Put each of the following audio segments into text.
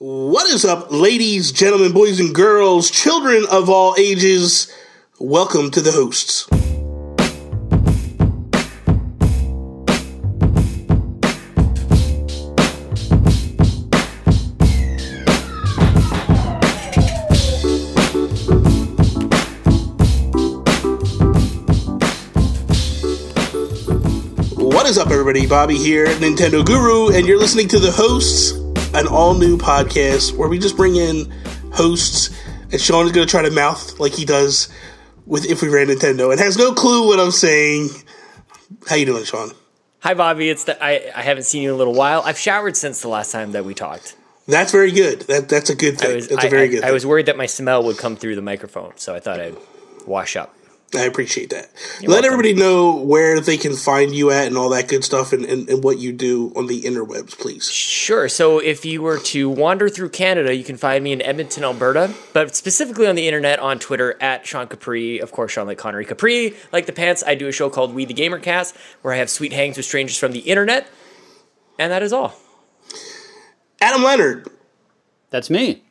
What is up, ladies, gentlemen, boys and girls, children of all ages? Welcome to the hosts. What is up, everybody? Bobby here, Nintendo Guru, and you're listening to The Hosts, an all-new podcast where we just bring in hosts, and Sean is going to try to mouth like he does with If We Ran Nintendo, and has no clue what I'm saying. How you doing, Sean? Hi, Bobby. I haven't seen you in a little while. I've showered since the last time that we talked. That's very good. That's a good thing. That's a very good thing. I was worried that my smell would come through the microphone, so I thought I'd wash up. I appreciate that. You're Let welcome. everybody know where they can find you at and all that good stuff and what you do on the interwebs, please. Sure. So if you were to wander through Canada, you can find me in Edmonton, Alberta, but specifically on the internet on Twitter at Sean Capri. Of course, Sean like Connery Capri. Like the pants, I do a show called We the Gamercast, where I have sweet hangs with strangers from the internet. And that is all. Adam Leonhardt. That's me.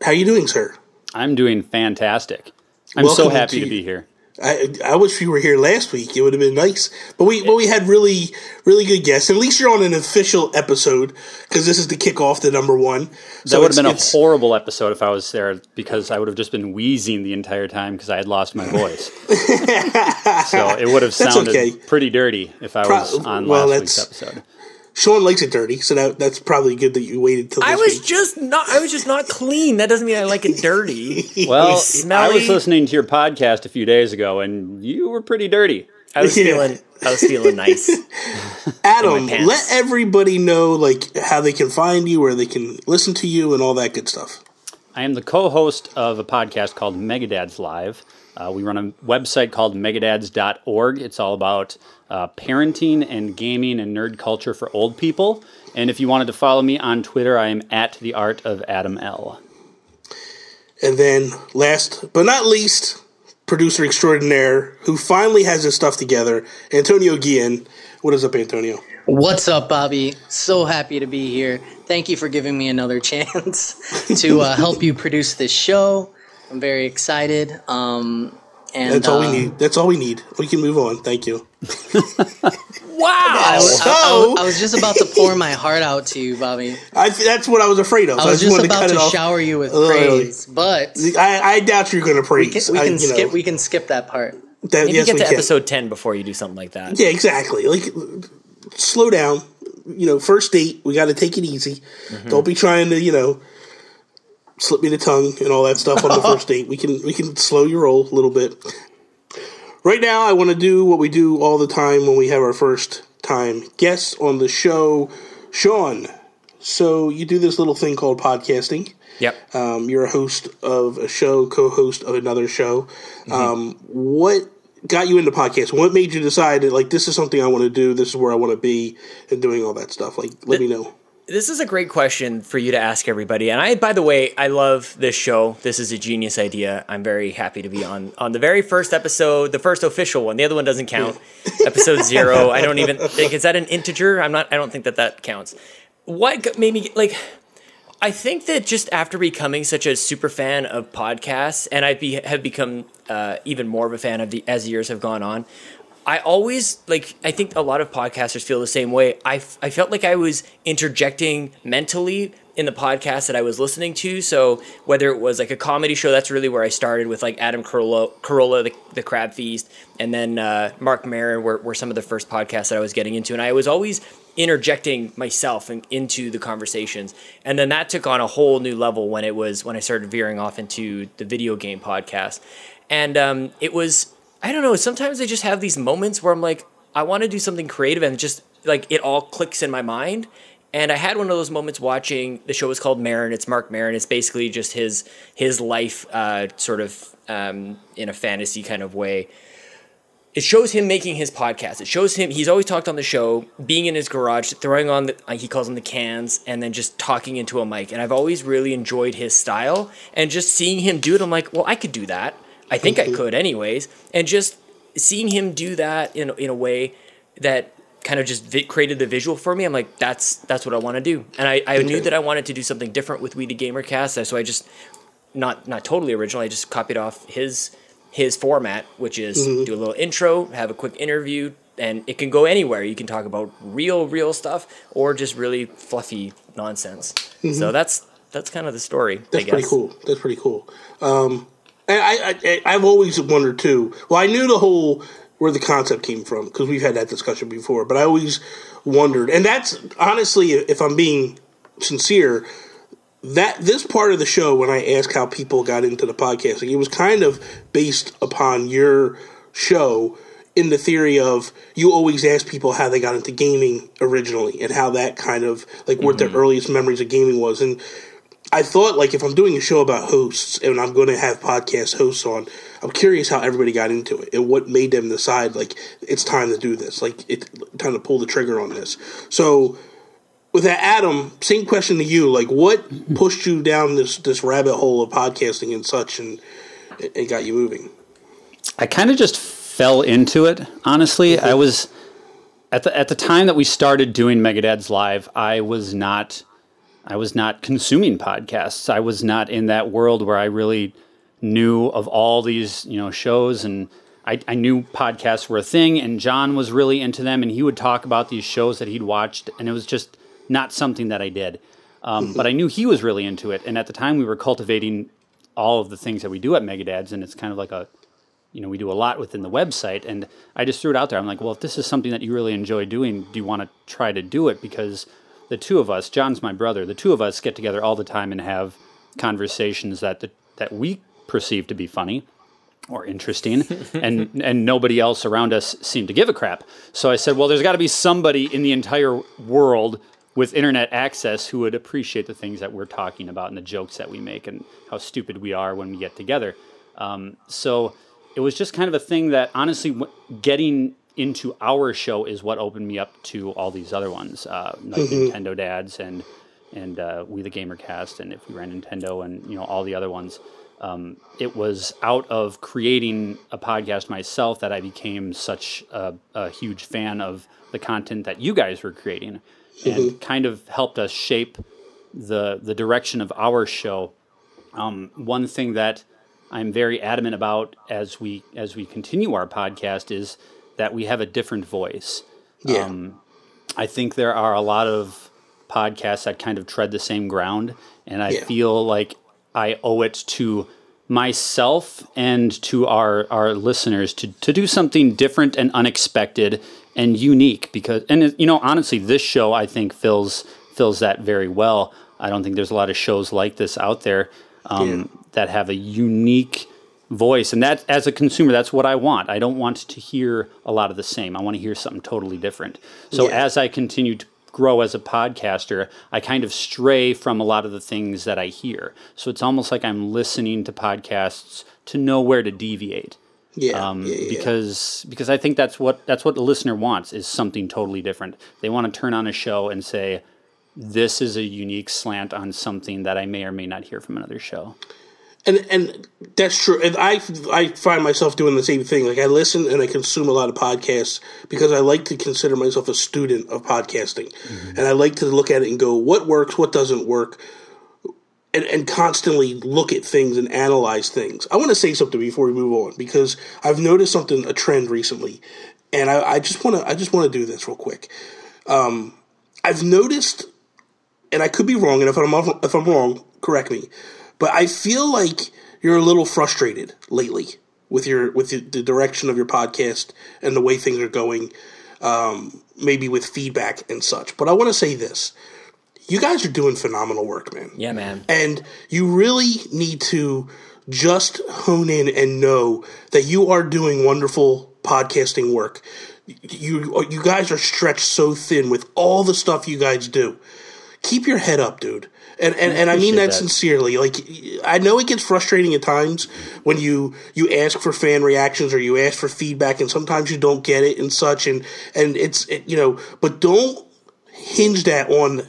How you doing, sir? I'm doing fantastic. I'm Welcome so happy to be here. I wish you were here last week. It would have been nice. But we had really good guests. At least you're on an official episode, because this is to kick off the number one. So that would have been a horrible episode if I was there, because I would have just been wheezing the entire time because I had lost my voice. So it would have sounded pretty dirty if I was on last week's episode. Sean likes it dirty, so that's probably good that you waited till this week. I was just not clean. That doesn't mean I like it dirty. Well, I was listening to your podcast a few days ago, and you were pretty dirty. I was feeling nice. Adam, let everybody know how they can find you, where they can listen to you, and all that good stuff. I am the co-host of a podcast called Megadads Live. We run a website called megadads.org. It's all about parenting and gaming and nerd culture for old people. And if you wanted to follow me on Twitter, I am at the Art of Adam L. And then, last but not least, producer extraordinaire, who finally has his stuff together, Antonio Guillen. What is up, Antonio? What's up, Bobby? So happy to be here. Thank you for giving me another chance to help you produce this show. I'm very excited. And that's all we need. That's all we need. We can move on. Thank you. Wow! I was just about to pour my heart out to you, Bobby. That's what I was afraid of. I was just about to shower you with praise, but I doubt you're going to praise. We can skip that part. Maybe get to episode 10 before you do something like that. Yeah, exactly. Slow down. First date, we got to take it easy. Mm-hmm. Don't be trying to, slip me the tongue and all that stuff on the first date. We can slow your roll a little bit. Right now, I want to do what we do all the time when we have our first time guests on the show. Sean, so you do this little thing called podcasting. Yep. You're a host of a show, co-host of another show. Mm-hmm. What got you into podcasting? What made you decide that, this is something I want to do, this is where I want to be, and doing all that stuff? Let me know. This is a great question for you to ask everybody. And by the way, I love this show. This is a genius idea. I'm very happy to be on the very first episode, the first official one. The other one doesn't count. Episode 0. I don't even think, is that an integer? I don't think that counts. What made me, I think that just after becoming such a super fan of podcasts, and I have become even more of a fan as the years have gone on, I always, I think a lot of podcasters feel the same way. I felt like I was interjecting mentally in the podcast that I was listening to. So whether it was a comedy show, that's really where I started with Adam Carolla, the Crab Feast, and then Mark Maron were some of the first podcasts that I was getting into. And I was always interjecting myself into the conversations. And then that took on a whole new level when I started veering off into the video game podcast. And it was, I don't know, sometimes I just have these moments where I'm I want to do something creative, and just it all clicks in my mind. And I had one of those moments watching, the show is called Maron. It's Mark Maron. It's basically just his life sort of in a fantasy kind of way. It shows him making his podcast. It shows him, he's always talked on the show, being in his garage, throwing on, he calls them the cans, and then just talking into a mic. And I've always really enjoyed his style. And just seeing him do it, I'm well, I could do that. I think I could anyways. And just seeing him do that in a way that kind of just created the visual for me. I'm like, that's what I want to do. And I knew that I wanted to do something different with We the Gamercast. So I just, not totally original, I just copied off his format, which is do a little intro, have a quick interview, and it can go anywhere. You can talk about real stuff or just really fluffy nonsense. So that's kind of the story. That's pretty cool. That's pretty cool. And I've always wondered too. Well, I knew where the concept came from because we've had that discussion before. But I always wondered, and that's honestly, if I'm being sincere, that this part of the show, when I asked how people got into the podcasting, it was kind of based upon your show in the theory of you always ask people how they got into gaming originally and how that kind of like what their earliest memories of gaming was. And I thought, like, if I'm doing a show about hosts and I'm going to have podcast hosts on, I'm curious how everybody got into it and what made them decide, like, it's time to do this, like, it's time to pull the trigger on this. So, with that, Adam, same question to you. Like, what pushed you down this rabbit hole of podcasting and such and got you moving? I kind of just fell into it, honestly. I was, at the time that we started doing Megadads Live, I was not consuming podcasts. I was not in that world where I really knew of all these, shows, and I knew podcasts were a thing, and John was really into them, and he would talk about these shows that he'd watched, and it was just not something that I did. But I knew he was really into it, and at the time we were cultivating all of the things that we do at Megadads, and it's kind of like we do a lot within the website, and I just threw it out there. I'm like, well, if this is something that you really enjoy doing, do you want to try to do it? Because the two of us, John's my brother, the two of us get together all the time and have conversations that we perceive to be funny or interesting, and nobody else around us seemed to give a crap. So I said, well, there's got to be somebody in the entire world with internet access who would appreciate the things that we're talking about and the jokes that we make and how stupid we are when we get together. So it was just kind of a thing that, honestly, getting into our show is what opened me up to all these other ones, like Nintendo Dads and We the Gamercast, and If We Ran Nintendo, and all the other ones. It was out of creating a podcast myself that I became such a huge fan of the content that you guys were creating, and kind of helped us shape the direction of our show. One thing that I'm very adamant about as we continue our podcast is that we have a different voice. Yeah. I think there are a lot of podcasts that kind of tread the same ground, and I feel like I owe it to myself and to our listeners to do something different and unexpected and unique, because honestly, this show I think fills that very well. I don't think there's a lot of shows like this out there that have a unique voice, and that, as a consumer, that's what I want. I don't want to hear a lot of the same. I want to hear something totally different. So as I continue to grow as a podcaster, I kind of stray from a lot of the things that I hear. So it's almost like I'm listening to podcasts to know where to deviate. Because I think that's what the listener wants, is something totally different. They want to turn on a show and say, this is a unique slant on something that I may or may not hear from another show. And that's true. And I find myself doing the same thing. Like, I listen and I consume a lot of podcasts because I like to consider myself a student of podcasting. And I like to look at it and go, what works, what doesn't work, and constantly look at things and analyze things. I want to say something before we move on, because I've noticed a trend recently, and I just want to do this real quick. I've noticed, and I could be wrong, and if I'm wrong, correct me, but I feel like you're a little frustrated lately with the direction of your podcast and the way things are going, maybe with feedback and such. But I want to say this. You guys are doing phenomenal work, man. Yeah, man. And you really need to just hone in and know that you are doing wonderful podcasting work. You guys are stretched so thin with all the stuff you guys do. Keep your head up, dude. And I mean that sincerely. Like, I know it gets frustrating at times when you ask for fan reactions or you ask for feedback, and sometimes you don't get it and such. And it's but don't hinge that on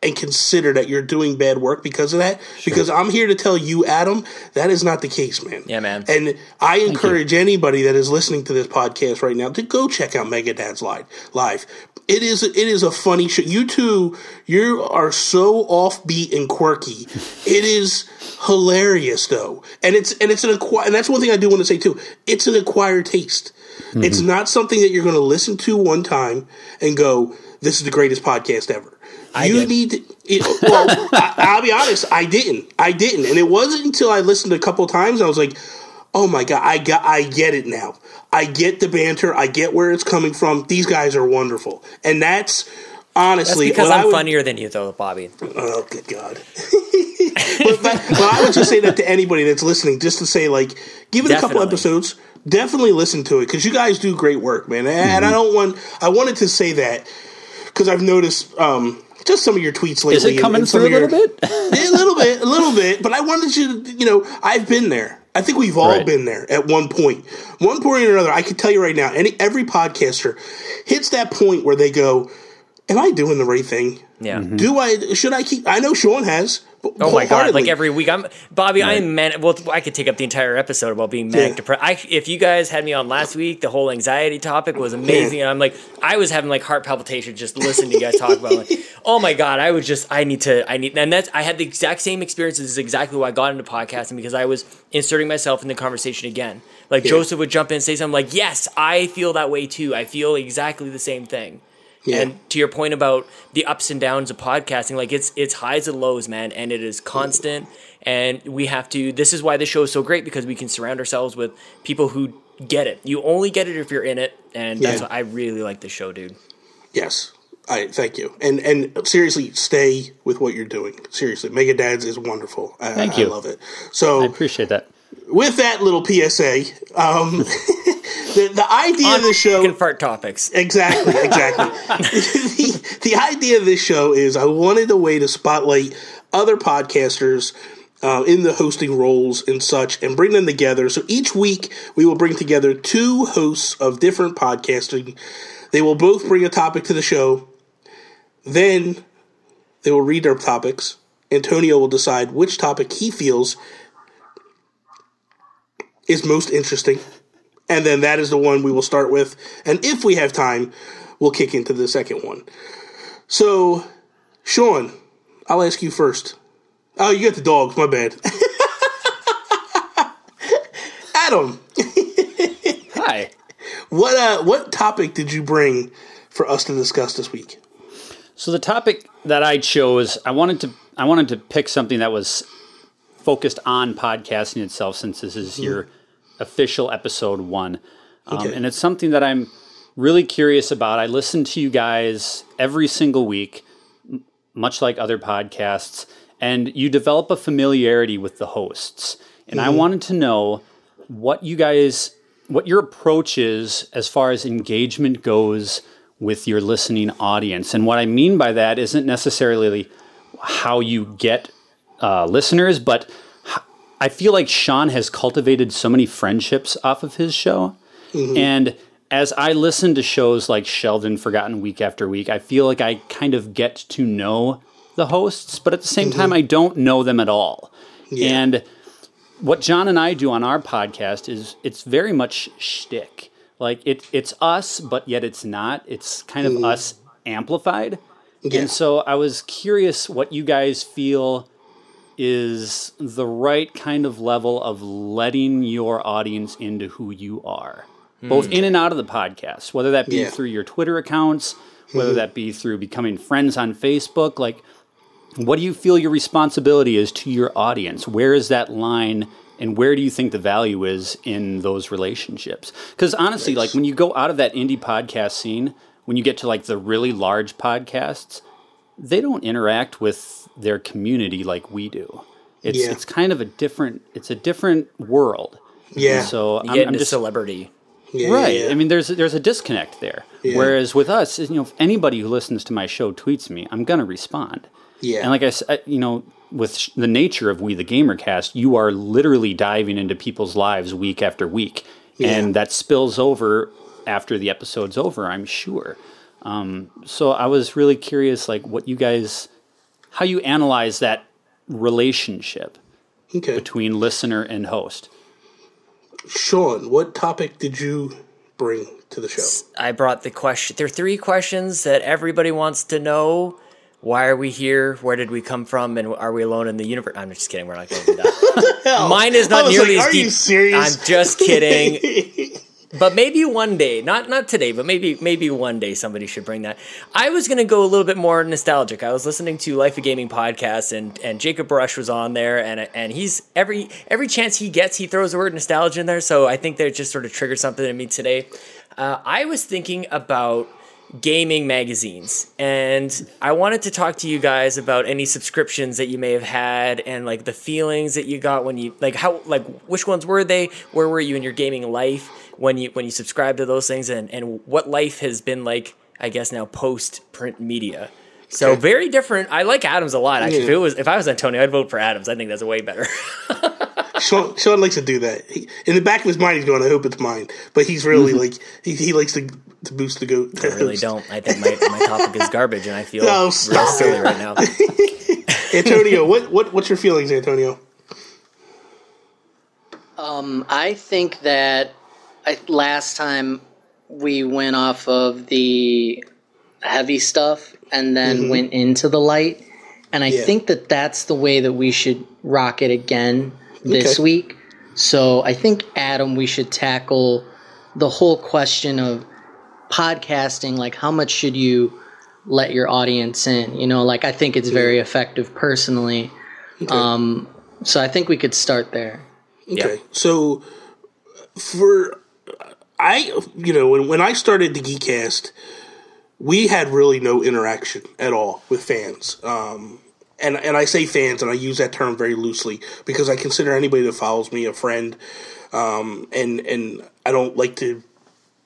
and consider that you're doing bad work because of that. Sure. Because I'm here to tell you, Adam, that is not the case, man. Yeah, man. And I encourage anybody that is listening to this podcast right now to go check out Megadad's live. It is a funny show. You two, you are so offbeat and quirky. It is hilarious though, and it's an acquired. And that's one thing I do want to say too. It's an acquired taste. Mm-hmm. It's not something that you're going to listen to one time and go, "This is the greatest podcast ever." I'll be honest, I didn't, and it wasn't until I listened a couple times I was like, "Oh my god, I get it now. I get the banter. I get where it's coming from. These guys are wonderful." And that's honestly because I'm funnier than you, though, Bobby. Oh, good God. but I would just say that to anybody that's listening, just to say, like, give it a couple episodes. Definitely listen to it because you guys do great work, man. And I wanted to say that because I've noticed just some of your tweets lately. Is it coming through a little bit? A little bit. But I wanted you to, I've been there. I think we've all been there at one point. One point or another, I can tell you right now, every podcaster hits that point where they go, am I doing the right thing? Yeah. Mm-hmm. Should I keep, I know Sean has. Oh my God! Like every week, Bobby. Right. I'm manic. Well, I could take up the entire episode about being manic depressed. If you guys had me on last week, the whole anxiety topic was amazing, and I'm like, I was having like heart palpitations just listening to you guys talk about. Like, oh my God! I need, and I had the exact same experience. This is exactly why I got into podcasting because I was inserting myself in the conversation again. Like Joseph would jump in and say something like, "Yes, I feel that way too. I feel exactly the same thing." Yeah. And to your point about the ups and downs of podcasting, like it's highs and lows, man, and it is constant. And we have to. This is why this show is so great because we can surround ourselves with people who get it. You only get it if you're in it, and that's why I really like this show, dude. Yes, thank you. And seriously, stay with what you're doing. Seriously, Megadads is wonderful. Thank you. I love it. So I appreciate that. With that little PSA, the idea of the show... fart topics. Exactly. The idea of this show is I wanted a way to spotlight other podcasters in the hosting roles and such and bring them together. So each week we will bring together two hosts of different podcasting. They will both bring a topic to the show. Then they will read their topics. Antonio will decide which topic he feels is most interesting, and then that is the one we will start with, and if we have time, we'll kick into the second one. So, Sean, I'll ask you first. Oh, you got the dogs, my bad. Adam. Hi. What topic did you bring for us to discuss this week? So the topic that I chose, I wanted to pick something that was focused on podcasting itself, since this is your official episode 1. And it's something that I'm really curious about. I listen to you guys every single week, much like other podcasts, and you develop a familiarity with the hosts. And I wanted to know what your approach is as far as engagement goes with your listening audience. And what I mean by that isn't necessarily how you get listeners, but I feel like Sean has cultivated so many friendships off of his show. And as I listen to shows like Sheldon Forgotten week after week, I feel like I kind of get to know the hosts, but at the same time, I don't know them at all. Yeah. And what John and I do on our podcast is it's very much shtick. Like it's us, but yet it's not. It's kind of us amplified. Yeah. And so I was curious what you guys feel is the right kind of level of letting your audience into who you are, both in and out of the podcast, whether that be through your Twitter accounts, whether that be through becoming friends on Facebook. Like, what do you feel your responsibility is to your audience? Where is that line, and where do you think the value is in those relationships? Because honestly, like when you go out of that indie podcast scene, when you get to like the really large podcasts, they don't interact with their community like we do. It's kind of a different world. Yeah. And so you get into celebrity. Yeah, right. Yeah. I mean, there's a disconnect there. Yeah. Whereas with us, if anybody who listens to my show tweets me, I'm gonna respond. Yeah. And like I said, with the nature of We the Gamercast, you are literally diving into people's lives week after week, and that spills over after the episode's over, I'm sure. So I was really curious, like what you guys how you analyze that relationship between listener and host. Sean, what topic did you bring to the show? I brought the question. There are 3 questions that everybody wants to know. Why are we here? Where did we come from? And are we alone in the universe? I'm just kidding. We're not going to do that. Mine is not nearly as deep. Are you serious? I'm just kidding. But maybe one day, not today, but maybe one day somebody should bring that. I was going to go a little bit more nostalgic. I was listening to Life of Gaming podcast, and Jacob Rush was on there, and he's every chance he gets, he throws the word nostalgia in there. So I think that just sort of triggered something in me today. I was thinking about gaming magazines, and I wanted to talk to you guys about any subscriptions that you may have had, and like the feelings that you got when you which ones were they? Where were you in your gaming life when you subscribed to those things, and what life has been like, I guess now post print media. So very different. I like Adams a lot. Actually, if I was Antonio, I'd vote for Adams. I think that's way better. Sean likes to do that. In the back of his mind, he's going, "I hope it's mine," but he's really like he likes to boost the goat. I really don't. I think my topic is garbage, and I feel real silly right now. Antonio, what's your feelings, Antonio? I think that last time we went off of the heavy stuff and then went into the light, and I think that that's the way that we should rock it again this week. So I think, Adam, we should tackle the whole question of podcasting. Like, how much should you let your audience in? You know, like, I think it's very effective personally. So I think we could start there. Okay. So when I started the Geekcast, we had really no interaction at all with fans. And I say fans, and I use that term very loosely because I consider anybody that follows me a friend. And I don't like to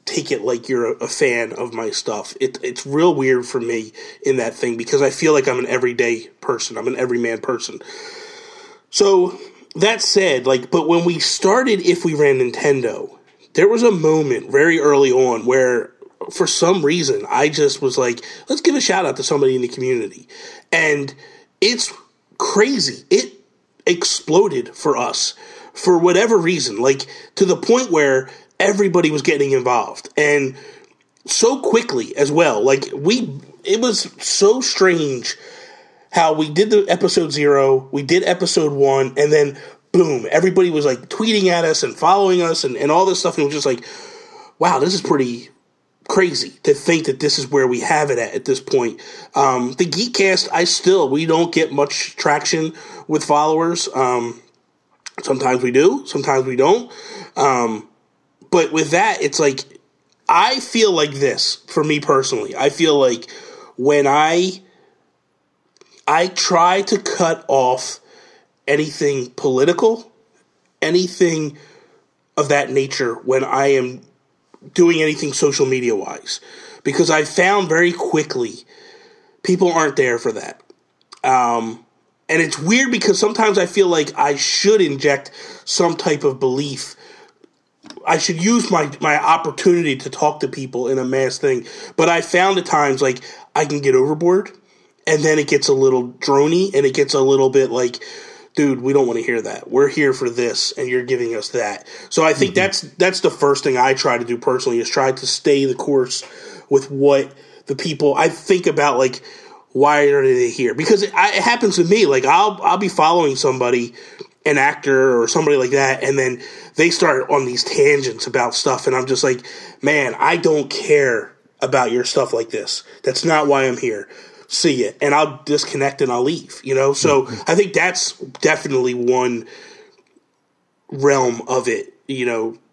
take it like you're a fan of my stuff. It's real weird for me in that thing because I feel like I'm an everyday person. I'm an everyman person. So that said, but when we started If We Ran Nintendo, there was a moment very early on where for some reason I just was like, let's give a shout out to somebody in the community. And it's crazy. It exploded for us for whatever reason, to the point where everybody was getting involved, and so quickly as well. It was so strange how we did the episode 0, we did episode 1, and then boom, everybody was tweeting at us and following us and all this stuff, and it was just wow, this is pretty crazy to think that this is where we have it at this point. The Geekcast, we don't get much traction with followers. Sometimes we do, sometimes we don't. But with that, it's I feel like this, for me personally. I feel like when I try to cut off anything political, anything of that nature when I am doing anything social media wise, because I found very quickly people aren't there for that. And it's weird because sometimes I feel like I should inject some type of belief. I should use my opportunity to talk to people in a mass thing. But I found at times I can get overboard, and then it gets a little droney, and it gets a little bit dude, we don't want to hear that. We're here for this, and you're giving us that. So I think that's the first thing I try to do personally, is try to stay the course with what the people I think about, why are they here? Because it happens to me. I'll be following somebody, an actor or somebody like that, and then they start on these tangents about stuff, and I'm just man, I don't care about your stuff like this. That's not why I'm here. See it, and I'll disconnect and I'll leave, So I think that's definitely one realm of it,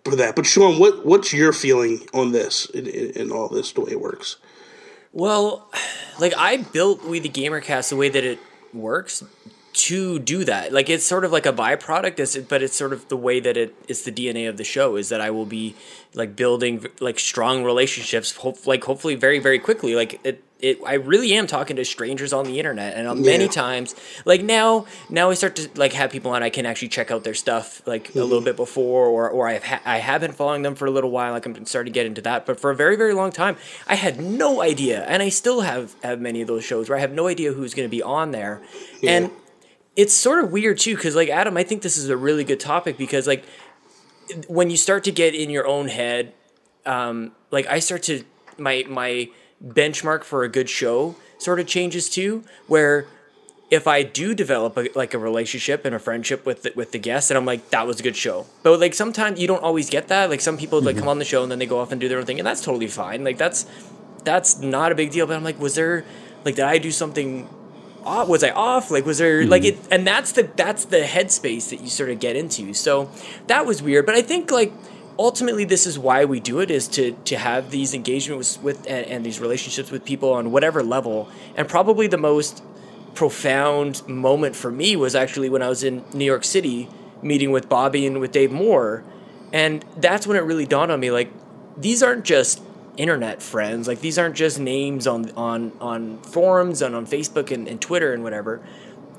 for that. But Sean, what's your feeling on this and all this, the way it works? Well, I built We the Gamercast the way that it works to do that. Like, it's sort of like a byproduct, but it's sort of the way that it's the DNA of the show, is that I will be like building like strong relationships, hopefully very, very quickly. Like I really am talking to strangers on the internet, and many times, like now I start to like have people on, I can actually check out their stuff like a little bit before, or I have been following them for a little while. Like, I'm starting to get into that, but for a very, very long time, I had no idea, and I still have many of those shows where I have no idea who's going to be on there, and it's sort of weird too, because like, Adam, I think this is a really good topic, because like when you start to get in your own head, like I start to my benchmark for a good show sort of changes too, where if I do develop a relationship and a friendship with the guest, and I'm like, that was a good show. But like, sometimes you don't always get that. Like, some people like come on the show and then they go off and do their own thing, and that's totally fine. Like, that's not a big deal. But I'm like, was there, like, did I do something off? Was I off? Like, was there like it? And that's the headspace that you sort of get into. So that was weird. But I think like, ultimately, this is why we do it, is to have these engagements with and these relationships with people on whatever level. And probably the most profound moment for me was actually when I was in New York City meeting with Bobby and with Dave Moore. And that's when it really dawned on me, like, these aren't just internet friends. Like, these aren't just names on forums and on Facebook and Twitter and whatever.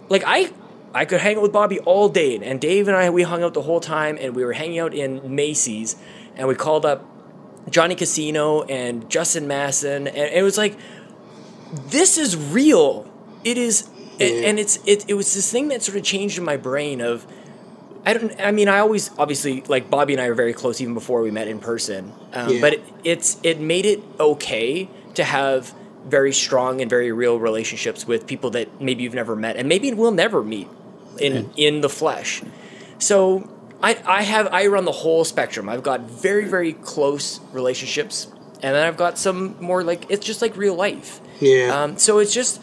Like, I could hang out with Bobby all day, and Dave and I, we hung out the whole time, and we were hanging out in Macy's, and we called up Johnny Casino and Justin Masson, and it was like, this is real. It is, and it was this thing that sort of changed in my brain of, I always, obviously, like, Bobby and I are very close even before we met in person, but it made it okay to have very strong and very real relationships with people that maybe you've never met, and maybe we'll never meet in the flesh. So I run the whole spectrum. I've got very, very close relationships, and then I've got some more like, it's just like real life. Yeah. So it's just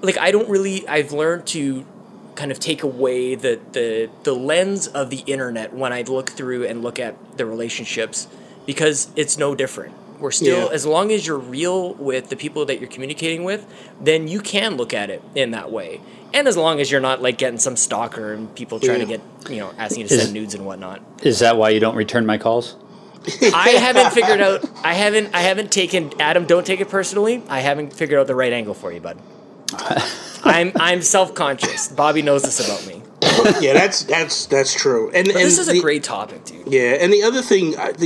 like, I've learned to kind of take away the lens of the internet when I look through and look at the relationships, because it's no different. We're still, as long as you're real with the people that you're communicating with, then you can look at it in that way. And as long as you're not like getting some stalker and people trying to get, asking you to send nudes and whatnot. Is that why you don't return my calls? I haven't figured out, I haven't taken, Adam, don't take it personally, I haven't figured out the right angle for you, bud. I'm self-conscious. Bobby knows this about me. Yeah, that's true. And this is a great topic, dude. Yeah, and the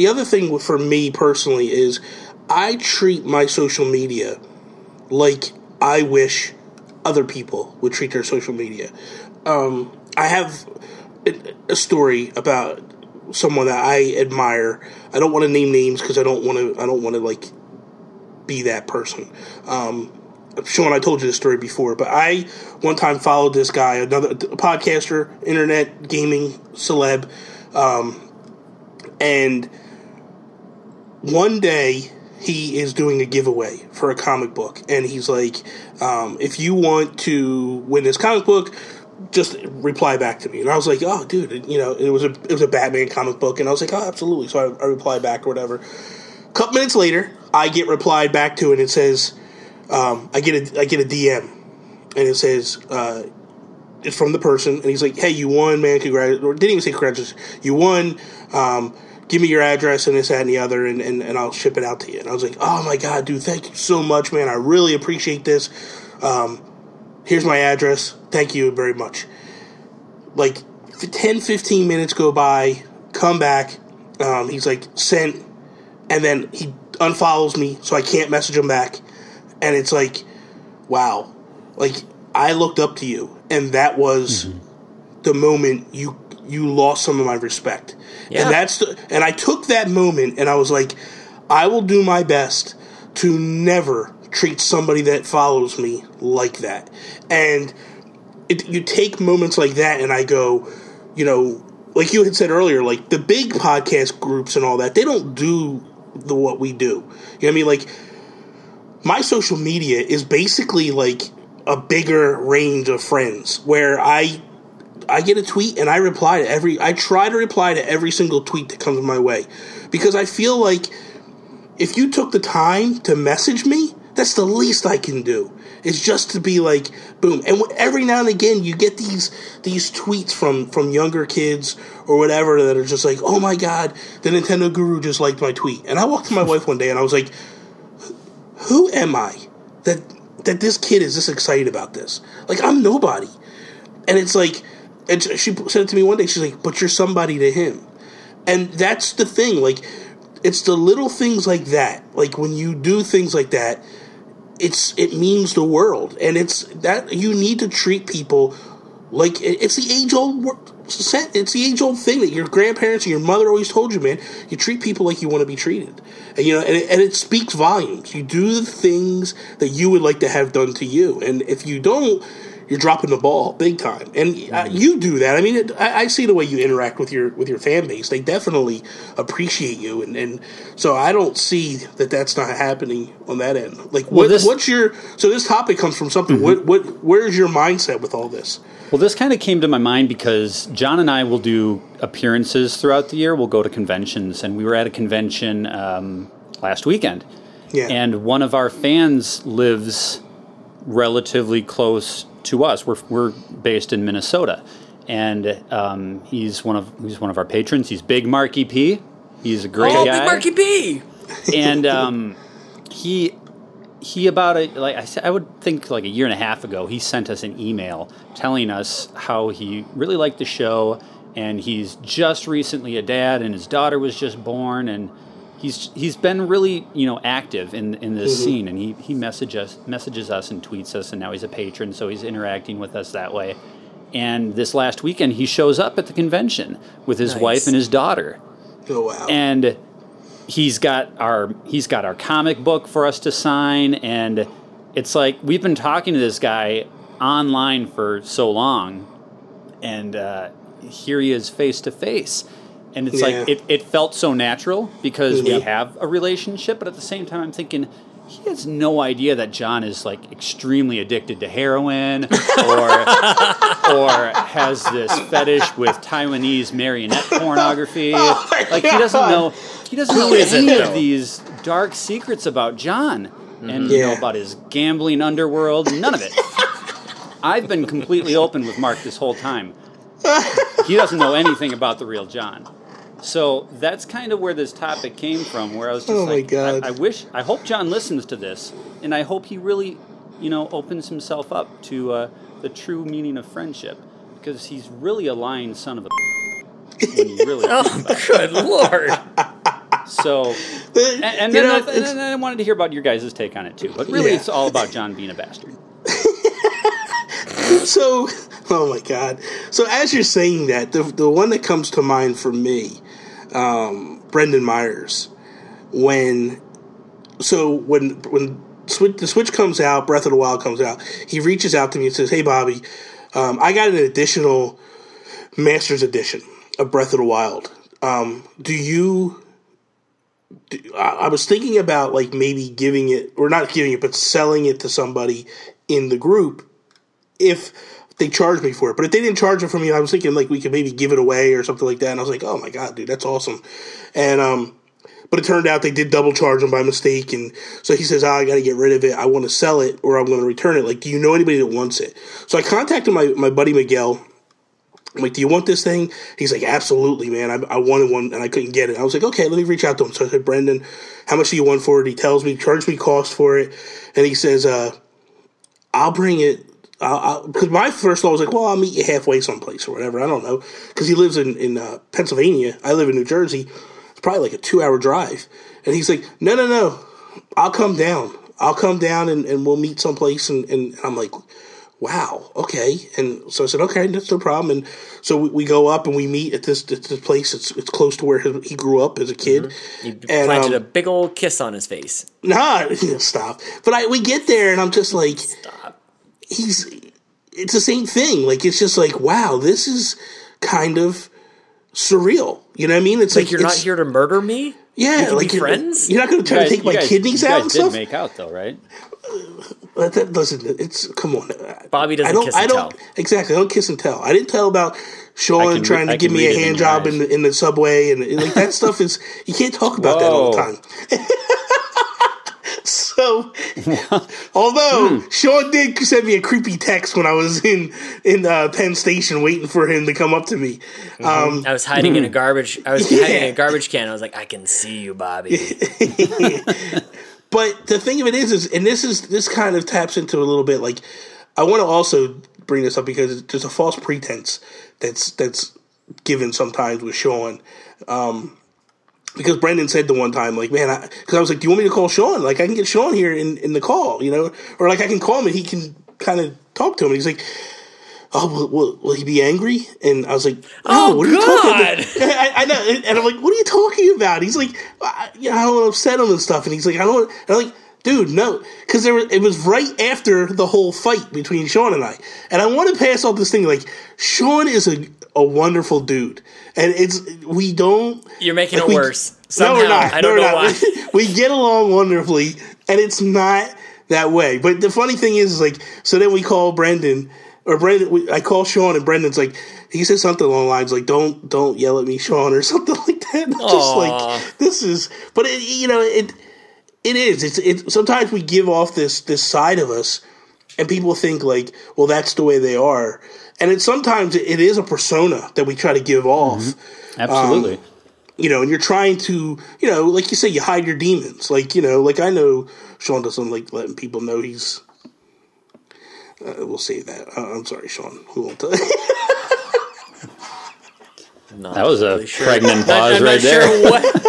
other thing for me personally is, I treat my social media like I wish other people would treat their social media. I have a story about someone that I admire. I don't want to name names because I don't want to like be that person. Sean, I told you this story before, but I one time followed this guy, another podcaster, internet gaming celeb, and one day he is doing a giveaway for a comic book, and he's like, if you want to win this comic book, just reply back to me. And I was like, oh, dude, it was a Batman comic book, and I was like, oh, absolutely. So I replied back or whatever. A couple minutes later, I get replied back to, and it says, I get a DM, and it says, it's from the person, and he's like, hey, you won, man, congrats, or didn't even say congratulations, you won, give me your address and this, that, and the other, and I'll ship it out to you. And I was like, oh my god, dude, thank you so much, man, I really appreciate this, here's my address, thank you very much. Like, 10-15 minutes go by, come back, he's like, sent, and then he unfollows me, so I can't message him back. And it's like, wow, like, I looked up to you, and that was the moment you lost some of my respect. Yeah. And I took that moment, and I was like, I will do my best to never treat somebody that follows me like that. And you take moments like that, and I go, like you had said earlier, like, the big podcast groups and all that, they don't do what we do. You know what I mean? Like, my social media is basically like a bigger range of friends where I get a tweet and I try to reply to every single tweet that comes my way, because I feel like if you took the time to message me, That's the least I can do. Is just to be like, boom. And every now and again, you get these tweets from younger kids or whatever that are just like, oh my God, the Nintendo Guru just liked my tweet. And I walked to my wife one day and I was like, who am I that this kid is this excited about this? Like, I'm nobody. And it's like, and she said it to me one day, she's like, but you're somebody to him. And that's the thing, like, it's the little things like that. Like, when you do things like that, it means the world. And it's that you need to treat people like, it's the age-old thing that your grandparents and your mother always told you, man. You treat people like you want to be treated. And, you know, and it speaks volumes. You do the things that you would like to have done to you. And if you don't, you're dropping the ball big time. And you do that. I mean, I see the way you interact with your fan base. They definitely appreciate you. And so I don't see that that's not happening on that end. Like, what's your... So this topic comes from something. Where's your mindset with all this? Well, this kind of came to my mind because John and I will do appearances throughout the year. We'll go to conventions. And we were at a convention last weekend. Yeah. And one of our fans lives relatively close to us. We're based in Minnesota, and he's one of our patrons. He's Big Marky P. He's a great guy. Big Marky P. And he about I would think like a year and a half ago, he sent us an email telling us how he really liked the show, and he's just recently a dad, and his daughter was just born, and he's been really, you know, active in this scene, and he messages us and tweets us, and now he's a patron, so he's interacting with us that way. And this last weekend, he shows up at the convention with his wife and his daughter. Oh wow! And he's got our comic book for us to sign, and it's like we've been talking to this guy online for so long, and here he is face to face. And it's like, it felt so natural because we have a relationship, but at the same time I'm thinking, he has no idea that John is like extremely addicted to heroin or has this fetish with Taiwanese marionette pornography. Like, he doesn't know any of these dark secrets about John and you know, about his gambling underworld, none of it. I've been completely open with Mark this whole time. He doesn't know anything about the real John. So that's kind of where this topic came from, where I was just my God. I hope John listens to this, and I hope he really, you know, opens himself up to the true meaning of friendship, because he's really a lying son of a when you really Good Lord. So, and then I wanted to hear about your guys' take on it too, but really it's all about John being a bastard. So, oh my God. So as you're saying that, the one that comes to mind for me, Brendan Myers, when the Switch comes out, Breath of the Wild comes out, he reaches out to me and says, hey Bobby, I got an additional Master's Edition of Breath of the Wild. I was thinking about like maybe giving it, or not giving it, but selling it to somebody in the group if they charged me for it. But if they didn't charge it for me, I was thinking like we could maybe give it away or something like that. And I was like, oh my God, dude, that's awesome. And but it turned out they did double charge him by mistake. And so he says, I got to get rid of it. I want to sell it or I'm going to return it. Like, do you know anybody that wants it? So I contacted my buddy Miguel. I'm like, do you want this thing? He's like, absolutely, man. I wanted one and I couldn't get it. I was like, okay, let me reach out to him. So I said, Brendan, how much do you want for it? He tells me, charge me cost for it. And he says, I'll bring it. Because my first thought was like, well, I'll meet you halfway someplace or whatever. I don't know. Because he lives in Pennsylvania. I live in New Jersey. It's probably like a 2-hour drive. And he's like, no. I'll come down. And we'll meet someplace. And I'm like, wow, okay. And so I said, okay, that's no problem. And so we go up and we meet at this place. It's close to where he grew up as a kid. You planted a big old kiss on his face. Nah, stop. But we get there and I'm just like... Stop. It's the same thing. Like, it's just like, wow, this is kind of surreal. You know what I mean? It's like you're not here to murder me? Yeah. We can like be friends? You're not going to try to take my kidneys out and stuff? You guys did make out, though, right? That doesn't... It's... Come on. Bobby doesn't kiss and tell. Exactly. I don't kiss and tell. I didn't tell about Sean trying to give me a hand job in the subway. And like that stuff is... You can't talk about that all the time. So, So, although Sean did send me a creepy text when I was in Penn Station waiting for him to come up to me. I was hiding in a garbage. I was hiding in a garbage can. I was like, I can see you, Bobby. But the thing of it is, and this kind of taps into a little bit. Like, I want to also bring this up because there's a false pretense that's given sometimes with Sean. Because Brendan said the one time, like, man, because I was like, do you want me to call Sean? Like, I can get Sean here in the call, you know? Or, like, I can call him and he can kind of talk to him. And he's like, oh, will he be angry? And I was like, no, what are you talking about? I know. And I'm like, what are you talking about? He's like, I don't want to upset him and stuff. And he's like, I don't want to. And I'm like, dude, no. Because it was right after the whole fight between Sean and I. And I want to pass off this thing, like, Sean is a wonderful dude. And we don't... You're making it worse. Somehow. No, we're not. I don't know why. We get along wonderfully, and it's not that way. But the funny thing is like, so then we call Brendan, I call Sean, and Brendan's like, he says something along the lines like, don't yell at me, Sean, or something like that. And I'm just like, this is... But, it is. Sometimes we give off this side of us, and people think like, well, that's the way they are. And sometimes it is a persona that we try to give off. Mm-hmm. Absolutely. And you're trying to, like you say, you hide your demons. Like, like I know Sean doesn't like letting people know he's, we'll save that. I'm sorry, Sean. Who won't tell you? That was a pregnant pause right there. Sure what.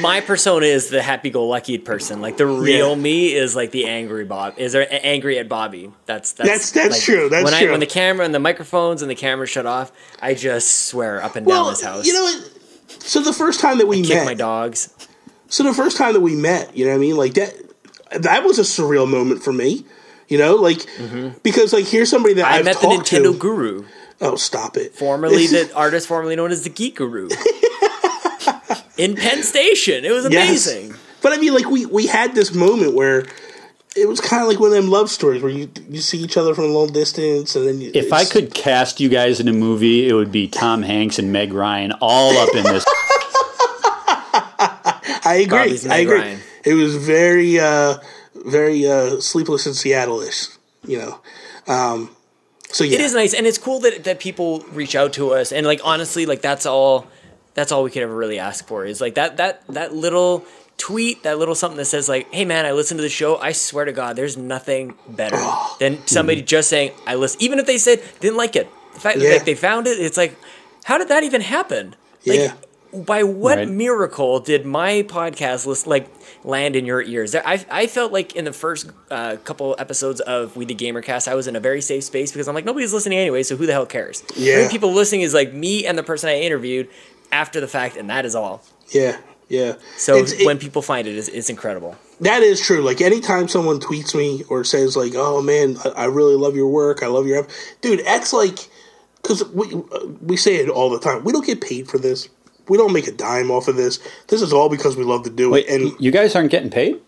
My persona is the happy-go-lucky person. Like the real me is like the angry Bob. Is there angry at Bobby? That's like, true. That's true. When the camera and the microphones and the camera shut off, I just swear up and down this house. You know what? So the first time that we met, kick my dogs. So the first time that we met, you know what I mean? Like that was a surreal moment for me. Because like here's somebody that I I've met the Nintendo to. Guru. Oh, stop it! The artist formerly known as the Geek Guru. In Penn Station. It was amazing. Yes. But I mean, like, we had this moment where it was kind of like one of them love stories where you see each other from a long distance, and then if I could cast you guys in a movie, it would be Tom Hanks and Meg Ryan all up in this. I agree. Bobby's Meg Ryan. It was very, very Sleepless in Seattle-ish, So yeah, it is nice, and it's cool that people reach out to us, and like honestly, like that's all we could ever really ask for is like that little tweet, that little something that says like, hey man, I listened to the show. I swear to God, there's nothing better than somebody just saying, I listen. Even if they said didn't like it. The fact that they found it, it's like, how did that even happen? Like, by what miracle did my podcast land in your ears? I felt like in the first couple episodes of We the Gamercast, I was in a very safe space because I'm like, nobody's listening anyway, so who the hell cares? Yeah. The only people listening is like me and the person I interviewed after the fact, and that is all. Yeah. So when people find it, it's incredible. That is true. Like anytime someone tweets me or says like, "Oh man, I really love your work. I love your," dude. That's like, because we say it all the time. We don't get paid for this. We don't make a dime off of this. This is all because we love to do it. And you guys aren't getting paid?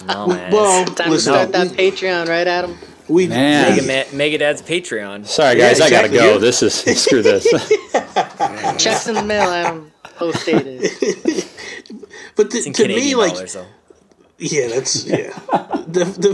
No, man. Well, time to start that Patreon, right, Adam? Megadad's Patreon. Sorry, guys, I gotta go. This is screw this. Checks in the mail, Adam. Post dated. But to me, like, the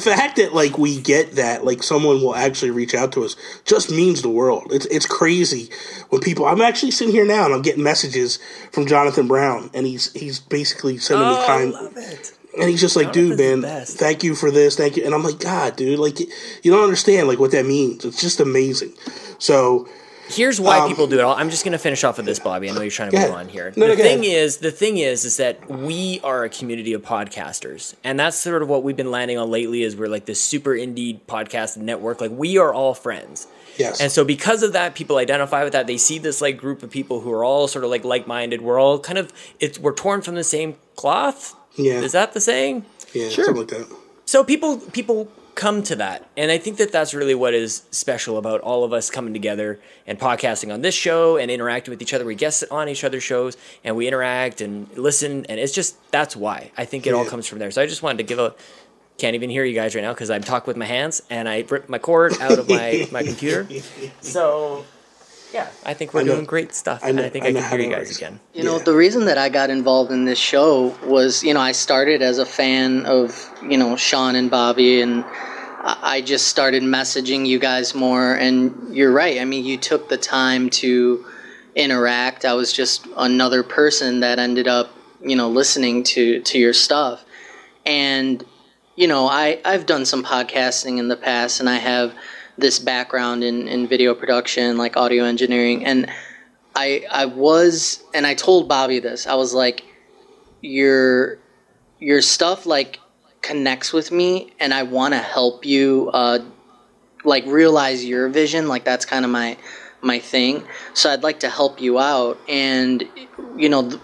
fact that like we get that, like someone will actually reach out to us, just means the world. It's crazy when people. I'm actually sitting here now and I'm getting messages from Jonathan Brown, and he's basically sending me kind. I love it. And he's just like, dude, man, thank you for this, thank you. And I'm like, God, dude, like, you don't understand, like, what that means. It's just amazing. So, here's why people do it. I'm just going to finish off with this, Bobby. I know you're trying to move on here. The thing is that we are a community of podcasters, and that's sort of what we've been landing on lately. Is we're like this super indie podcast network. Like we are all friends. Yes. And so because of that, people identify with that. They see this like group of people who are all sort of like-minded. We're all kind of we're torn from the same cloth. Yeah. Is that the saying? Yeah, sure. Something like that. So people come to that. And I think that that's really what is special about all of us coming together and podcasting on this show and interacting with each other. We guest on each other's shows and we interact and listen. And it's just, that's why I think it all comes from there. So I just wanted to give can't even hear you guys right now because I'm talking with my hands and I ripped my cord out of my computer. So Yeah, I think we're doing great stuff, and I think I can hear you guys again. You know, the reason that I got involved in this show was, I started as a fan of, Sean and Bobby, and I just started messaging you guys more, and you're right. I mean, you took the time to interact. I was just another person that ended up, listening to your stuff. And, I've done some podcasting in the past, and I have this background in video production, like audio engineering. And I told Bobby this. I was like, your stuff, like, connects with me, and I want to help you, like, realize your vision. Like, that's kind of my thing. So I'd like to help you out. And,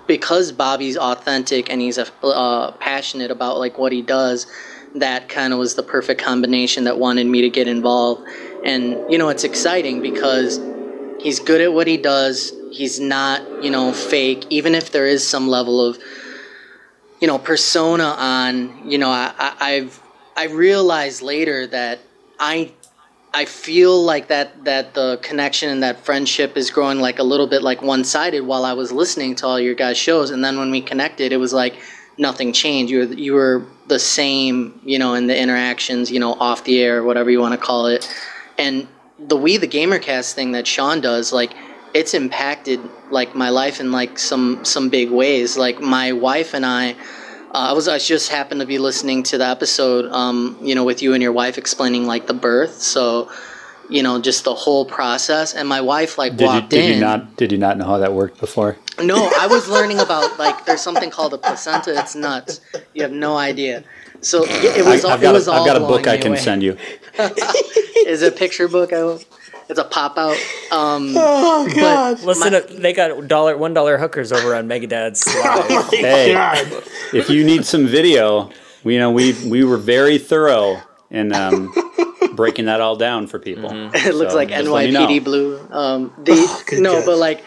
because Bobby's authentic and he's passionate about, like, what he does, that kind of was the perfect combination that wanted me to get involved. And, it's exciting because he's good at what he does. He's not, fake. Even if there is some level of, persona on, I realized later that I feel like that the connection and that friendship is growing, like, a little bit like one-sided while I was listening to all your guys' shows. And then when we connected, it was like nothing changed. You were the same, in the interactions, off the air, whatever you want to call it. And the We the Gamercast thing that Sean does, like, it's impacted, like, my life in, like, some big ways. Like, my wife and I just happened to be listening to the episode, with you and your wife explaining, like, the birth. So, just the whole process. And my wife, like, walked in. Did you not know how that worked before? No, I was learning about, like, there's something called a placenta. It's nuts. You have no idea. So I've got a book I can send you. Is it a picture book? It's a pop out. Oh God! Listen, they got $1 hookers over on Megadad's Live. Oh my God! If you need some video, we were very thorough in breaking that all down for people. Mm-hmm. It looks like NYPD Blue. But like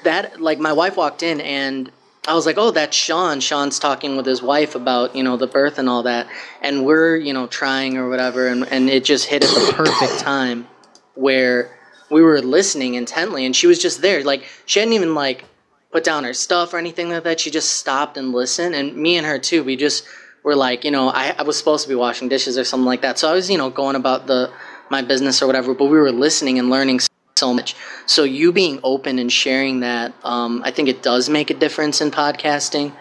that, like, my wife walked in and I was like, oh, that's Sean. Sean's talking with his wife about, the birth and all that. And we're, trying or whatever. And it just hit at the perfect time where we were listening intently. And she was just there. Like, she hadn't even, like, put down her stuff or anything like that. She just stopped and listened. And me and her, too, we just were like, I was supposed to be washing dishes or something like that. So I was, going about my business or whatever. But we were listening and learning so much. So you being open and sharing that, I think it does make a difference in podcasting.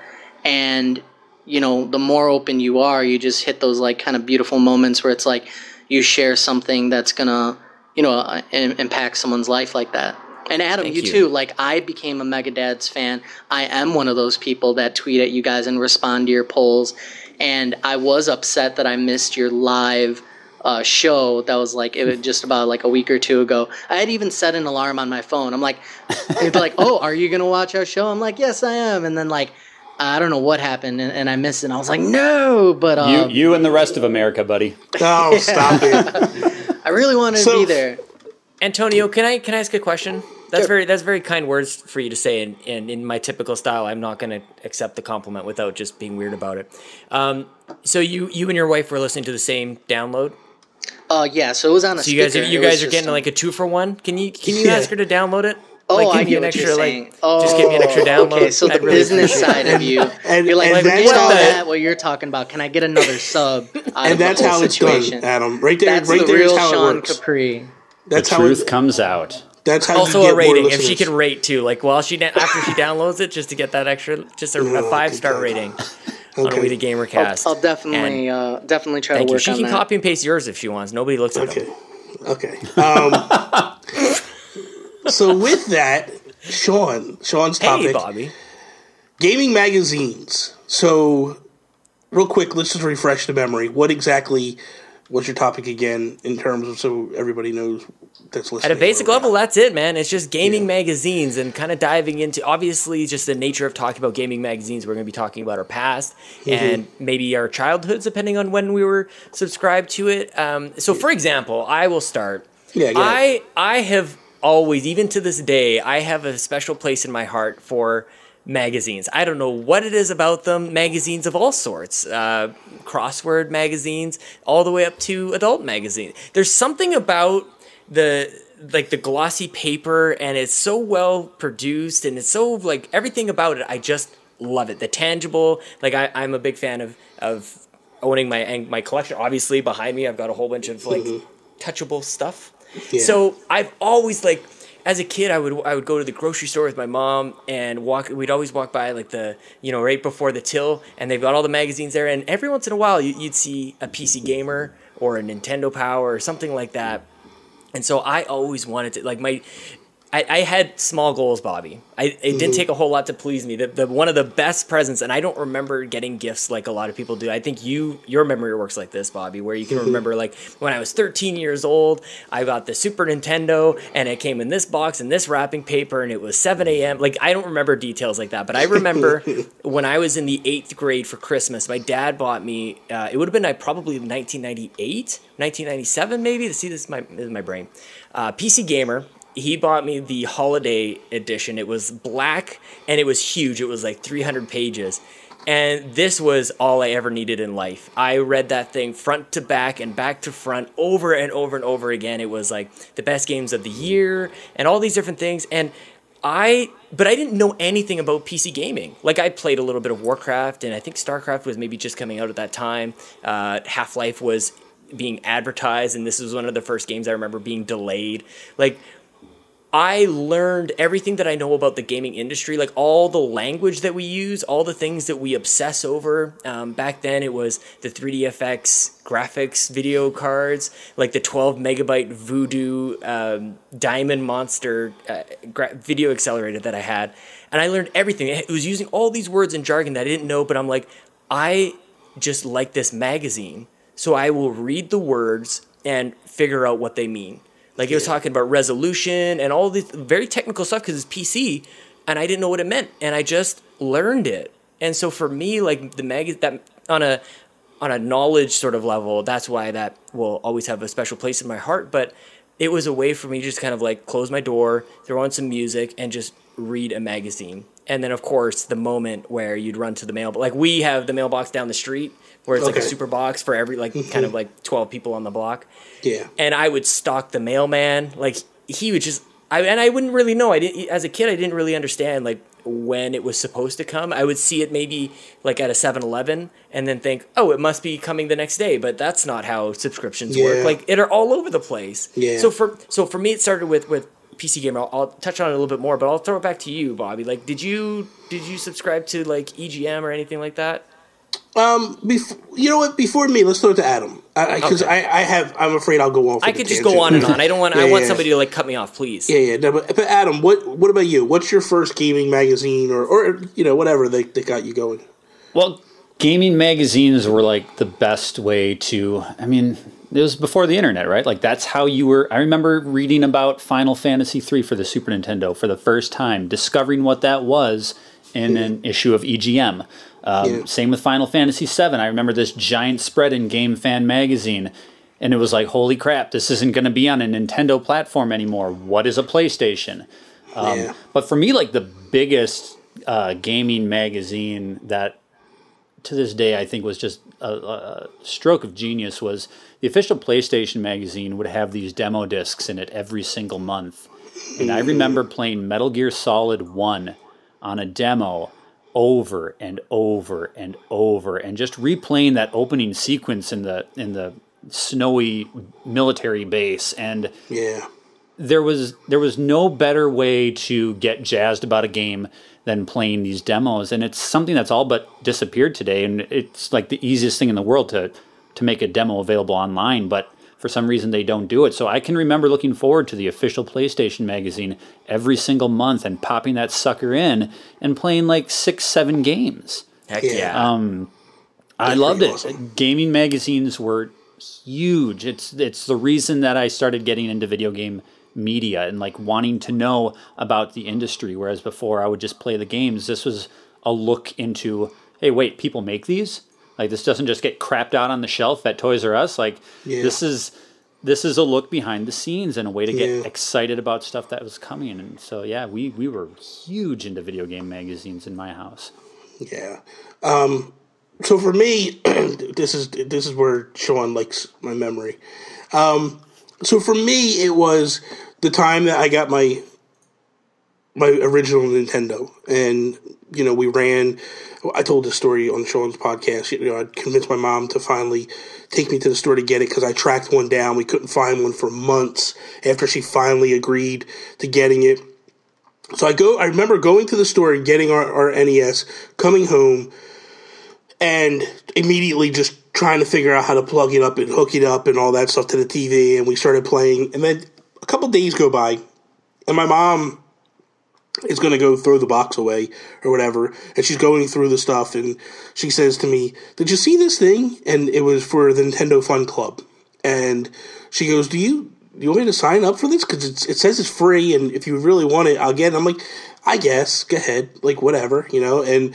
And, the more open you are, you just hit those, like, kind of beautiful moments where it's like you share something that's going to, impact someone's life like that. And Adam, you too. Like, I became a Megadad's fan. I am one of those people that tweet at you guys and respond to your polls. And I was upset that I missed your live show that was, like, it was just about, like, a week or two ago. I had even set an alarm on my phone. I'm like, they'd be like, oh, are you going to watch our show? I'm like, yes, I am. And then, like, I don't know what happened, and I missed it. And I was like, no, but... You and the rest of America, buddy. Oh, stop it. I really wanted to be there. Antonio, can I ask a question? That's very kind words for you to say, and in my typical style, I'm not going to accept the compliment without just being weird about it. So you and your wife were listening to the same download? Yeah, so it was on a speaker. So you guys are getting like a 2-for-1? Can you ask her to download it? Oh, like, I get what you're saying. Just give me an extra download. Okay, so the business side of you, and you're like, that's forget all that, what you're talking about. Can I get another sub? And that's how it's done, Adam. Right there, that's right the there real is how Sean it works. Capri. That's the how truth comes out. That's how also you get a rating. more If she listeners. can rate too, like after she downloads it, just to get that extra, just a 5-star rating on We the Gamercast. I'll definitely try to work on that. She can copy and paste yours if she wants. Nobody looks at them. Okay. So with that, Sean's topic. Hey, Bobby. Gaming magazines. So, real quick, let's just refresh the memory. What exactly was your topic again in terms of, so everybody knows that's listening? At a basic level, that's it, man. It's just gaming magazines and kind of diving into, obviously, just the nature of talking about gaming magazines. We're going to be talking about our past and maybe our childhoods, depending on when we were subscribed to it. So, for example, I will start. Yeah, I have always, even to this day, I have a special place in my heart for magazines. I don't know what it is about them. Magazines of all sorts, crossword magazines, all the way up to adult magazines. There's something about the like the glossy paper, and it's so well produced, and it's so like everything about it. I just love it. The tangible, like I'm a big fan of owning my collection. Obviously, behind me, I've got a whole bunch of like touchable stuff. Yeah. So I've always like, as a kid, I would go to the grocery store with my mom and we'd always walk by like the, right before the till, and they've got all the magazines there. And every once in a while you'd see a PC Gamer or a Nintendo Power or something like that. And so I always wanted to, like, I had small goals, Bobby. It didn't take a whole lot to please me. The one of the best presents, and I don't remember getting gifts like a lot of people do. I think your memory works like this, Bobby, where you can remember, like, when I was 13 years old, I got the Super Nintendo, and it came in this box and this wrapping paper, and it was 7 a.m. Like, I don't remember details like that, but I remember when I was in the 8th grade for Christmas, my dad bought me, it would have been probably 1998, 1997 maybe. See, this is my brain. PC Gamer. He bought me the holiday edition. It was black and it was huge. It was like 300 pages. And this was all I ever needed in life. I read that thing front to back and back to front over and over and over again. It was like the best games of the year and all these different things. But I didn't know anything about PC gaming. Like, I played a little bit of Warcraft, and I think StarCraft was maybe just coming out at that time. Half-Life was being advertised, and this was one of the first games I remember being delayed. Like, I learned everything that I know about the gaming industry, like all the language that we use, all the things that we obsess over. Back then, it was the 3DFX graphics video cards, like the 12 megabyte Voodoo Diamond Monster video accelerator that I had. And I learned everything. It was using all these words and jargon that I didn't know, but I'm like, I just like this magazine, so I will read the words and figure out what they mean. Like, it was talking about resolution and all this very technical stuff because it's PC, and I didn't know what it meant, and I just learned it. And so for me, like, that on a knowledge sort of level, that's why that will always have a special place in my heart. But it was a way for me to just kind of like close my door, throw on some music, and just read a magazine. And then, of course, the moment where you'd run to the mail, like, we have the mailbox down the street where it's like a super box for every, like, kind of like 12 people on the block. Yeah. And I would stalk the mailman. Like, he would just, I wouldn't really know. As a kid, I didn't really understand, like, when it was supposed to come. I would see it maybe like at a 7-Eleven and then think, oh, it must be coming the next day. But that's not how subscriptions work. Like, it are all over the place. Yeah. So for me, it started with PC Gamer. I'll touch on it a little bit more, but I'll throw it back to you, Bobby. Like, did you subscribe to like EGM or anything like that? You know what? Before me, let's throw it to Adam. Because I'm afraid I'll go on. I could just go on and on. I don't want. I want somebody to like cut me off, please. Yeah. No, but Adam, what about you? What's your first gaming magazine, or whatever they got you going? Well, gaming magazines were like the best way to. I mean, it was before the internet, right? Like, that's how you were. I remember reading about Final Fantasy III for the Super Nintendo for the first time, discovering what that was in an issue of EGM. Same with Final Fantasy VII. I remember this giant spread in Game Fan magazine, and it was like, holy crap, this isn't going to be on a Nintendo platform anymore. What is a PlayStation? But for me, like, the biggest gaming magazine that to this day I think was just a stroke of genius was the official PlayStation magazine would have these demo discs in it every single month. And I remember playing Metal Gear Solid 1 on a demo over and over and over, and just replaying that opening sequence in the snowy military base. And there was no better way to get jazzed about a game than playing these demos. And it's something that's all but disappeared today, and it's like the easiest thing in the world to make a demo available online, but for some reason they don't do it. So I can remember looking forward to the official PlayStation magazine every single month and popping that sucker in and playing like 6-7 games. Heck yeah. I loved it. Awesome. Gaming magazines were huge. It's the reason that I started getting into video game media and like wanting to know about the industry, whereas before I would just play the games. This was a look into, hey, wait, people make these? Like, this doesn't just get crapped out on the shelf at Toys R Us. Like, this is a look behind the scenes and a way to get excited about stuff that was coming. And so, we were huge into video game magazines in my house. Yeah. So for me, this is where Sean likes my memory. So for me, it was the time that I got my original Nintendo, and we ran. I told this story on Sean's podcast. I convinced my mom to finally take me to the store to get it because I tracked one down. We couldn't find one for months after she finally agreed to getting it. So I remember going to the store and getting our NES, coming home, and immediately just trying to figure out how to plug it up and hook it up and all that stuff to the TV, and we started playing. And then a couple days go by, and my mom is going to go throw the box away or whatever, and she's going through the stuff, and she says to me, "Did you see this thing?" And it was for the Nintendo Fun Club. And she goes, Do you want me to sign up for this? Because it says it's free, and if you really want it, I'll get it. I'm like, I guess, go ahead, like, whatever, And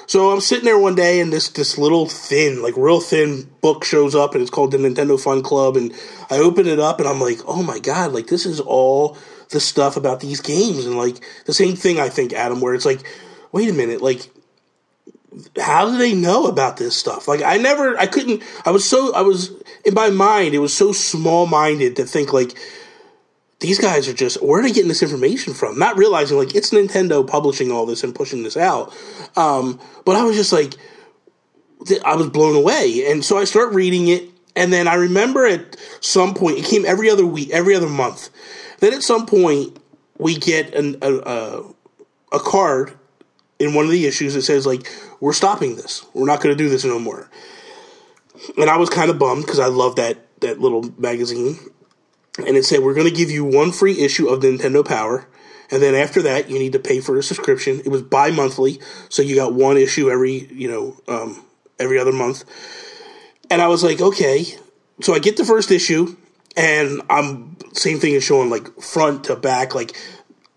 so I'm sitting there one day, and this little thin, like real thin book shows up, and it's called the Nintendo Fun Club, and I open it up, and I'm like, oh my God, like, this is all the stuff about these games, and like, the same thing, I think, Adam, where it's like, wait a minute, like, how do they know about this stuff? Like, I was, in my mind, it was so small-minded to think, like, these guys are just, where are they getting this information from? Not realizing, like, it's Nintendo publishing all this and pushing this out. But I was just like, I was blown away. And so I start reading it, and then I remember at some point, it came every other week, every other month. Then at some point, we get a card in one of the issues that says, like, we're stopping this. We're not going to do this no more. And I was kind of bummed because I love that little magazine. And it said, we're going to give you one free issue of Nintendo Power. And then after that, you need to pay for a subscription. It was bi-monthly, so you got one issue every other month. And I was like, okay. So I get the first issue, and I'm, same thing as showing, like, front to back, like,